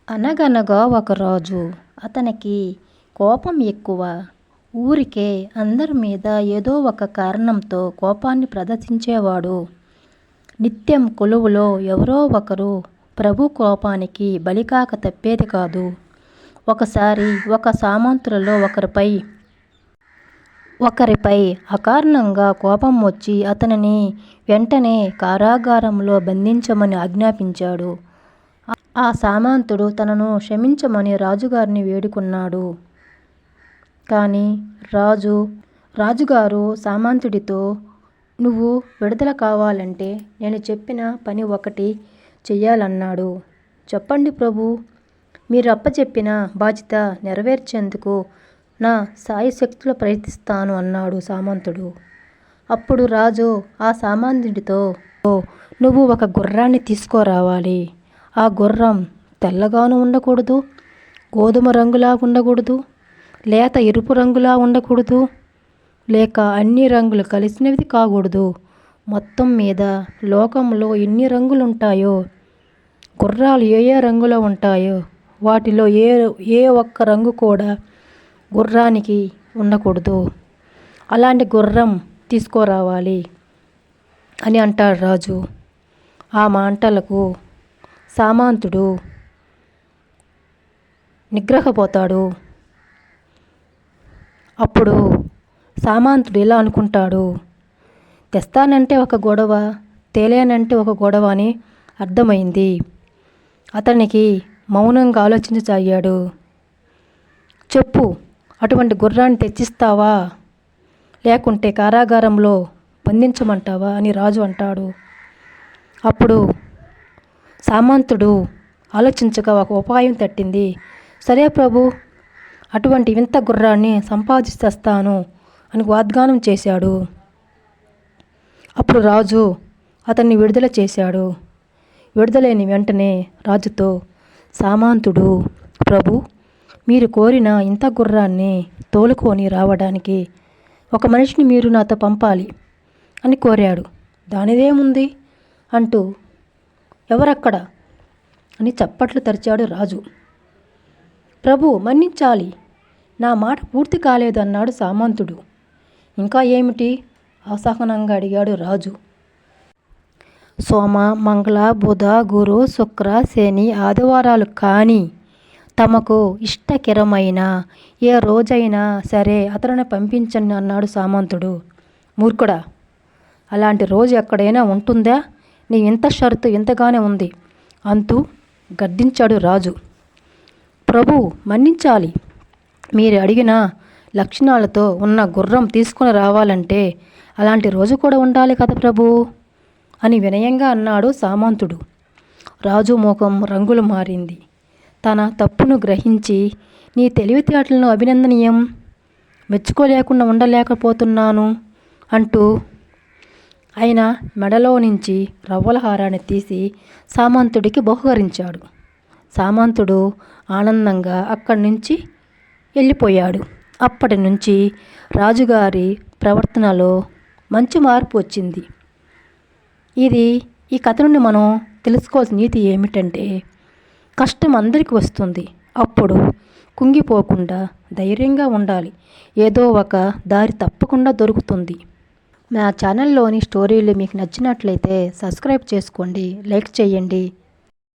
అనగనగా ఒక రాజు. అతనికి కోపం ఎక్కువ. ఊరికే అందరి మీద ఏదో ఒక కారణంతో కోపాన్ని ప్రదర్శించేవాడు. నిత్యం కొలువులో ఎవరో ఒకరు ప్రభు కోపానికి బలికాక తప్పేది కాదు. ఒకసారి ఒక సామంతులలో ఒకరిపై అకారణంగా కోపం వచ్చి అతనిని వెంటనే కారాగారంలో బంధించమని ఆజ్ఞాపించాడు. ఆ సామంతుడు తనను క్షమించమని రాజుగారిని వేడుకున్నాడు. కానీ రాజుగారు సామంతుడితో, నువ్వు విడుదల కావాలంటే నేను చెప్పిన పని ఒకటి చెయ్యాలన్నాడు. చెప్పండి ప్రభూ, మీరు అప్పచెప్పిన బాధ్యత నెరవేర్చేందుకు నా శాయశక్తులా ప్రయత్నిస్తాను అన్నాడు సామంతుడు. అప్పుడు రాజు ఆ సామంతుడితో, నువ్వు ఒక గుర్రాన్ని తీసుకురావాలి. ఆ గుర్రం తెల్లగాను ఉండకూడదు, గోధుమ రంగులా ఉండకూడదు, లేత ఎరుపు రంగులా ఉండకూడదు, లేక అన్ని రంగులు కలిసినవి కాకూడదు. మొత్తం మీద లోకంలో ఎన్ని రంగులుంటాయో, గుర్రాలు ఏ ఏ రంగులో ఉంటాయో వాటిలో ఏ ఒక్క రంగు కూడా గుర్రానికి ఉండకూడదు. అలాంటి గుర్రం తీసుకురావాలి అని అంటాడు రాజు. ఆ మాటలకు సామంతుడు నిగ్రహపోతాడు. అప్పుడు సామంతుడు ఇలా అనుకుంటాడు, తెస్తానంటే ఒక గొడవ, తేలేనంటే ఒక గొడవ అని అర్థమైంది. అతనికి మౌనంగా ఆలోచించసాగాడు. చెప్పు, అటువంటి గుర్రాన్ని తెచ్చిస్తావా, లేకుంటే కారాగారంలో బంధించమంటావా అని రాజు అంటాడు. అప్పుడు సామంతుడు ఆలోచించగా ఒక ఉపాయం తట్టింది. సరే ప్రభు, అటువంటి వింత గుర్రాన్ని సంపాదిస్తాను అని వాగ్దానం చేశాడు. అప్పుడు రాజు అతన్ని విడుదల చేశాడు. విడుదలైన వెంటనే రాజుతో సామంతుడు, ప్రభు, మీరు కోరిన ఇంత గుర్రాన్ని తోలుకొని రావడానికి ఒక మనిషిని మీరు నాతో పంపాలి అని కోరాడు. దానిదేముంది అంటూ ఎవరక్కడ అని చప్పట్లు తరిచాడు రాజు. ప్రభు, మన్నించాలి, నా మాట పూర్తి కాలేదు అన్నాడు సామంతుడు. ఇంకా ఏమిటి అసహనంగా అడిగాడు రాజు. సోమ, మంగళ, బుధ, గురు, శుక్ర, శని, ఆదివారాలు కానీ తమకు ఇష్టకరమైన ఏ రోజైనా సరే అతనిని పంపించండి అన్నాడు సామంతుడు. మూర్ఖుడా, అలాంటి రోజు ఎక్కడైనా ఉంటుందా? నీ ఇంత షరతు ఇంతగానే ఉంది అంటూ గద్దించాడు రాజు. ప్రభు, మన్నించాలి, మీరు అడిగిన లక్షణాలతో ఉన్న గుర్రం తీసుకుని రావాలంటే అలాంటి రోజు కూడా ఉండాలి కదా ప్రభు అని వినయంగా అన్నాడు సామంతుడు. రాజు ముఖం రంగులు మారింది. తన తప్పును గ్రహించి, నీ తెలివితేటలను అభినందనీయం, మెచ్చుకోలేకుండా ఉండలేకపోతున్నాను అంటూ ఆయన మెడలో నుంచి రవ్వల హారాన్ని తీసి సామంతుడికి బహుకరించాడు. సామంతుడు ఆనందంగా అక్కడి నుంచి వెళ్ళిపోయాడు. అప్పటి నుంచి రాజుగారి ప్రవర్తనలో మంచి మార్పు వచ్చింది. ఈ కథ నుండి మనం తెలుసుకోవాల్సిన నీతి ఏమిటంటే, కష్టం అందరికీ వస్తుంది, అప్పుడు కుంగిపోకుండా ధైర్యంగా ఉండాలి. ఏదో ఒక దారి తప్పకుండా దొరుకుతుంది. నా ఛానల్లోని స్టోరీలు మీకు నచ్చినట్లయితే సబ్స్క్రైబ్ చేసుకోండి, లైక్ చేయండి.